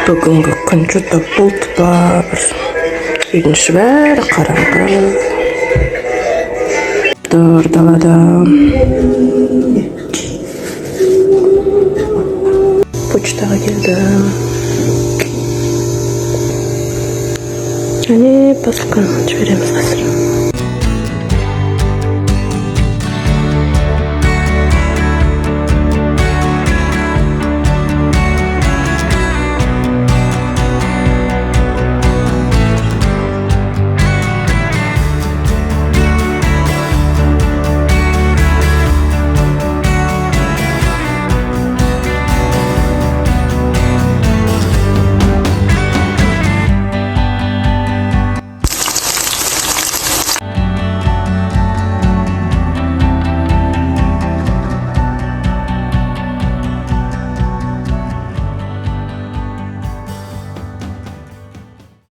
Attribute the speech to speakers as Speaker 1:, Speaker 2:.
Speaker 1: Бүгінгі күн жұта бұлт бар. Үйдің іші бәрі қараңғы. Тұр далада. Почтаға келдім. Және посылканы жібереміз қазір.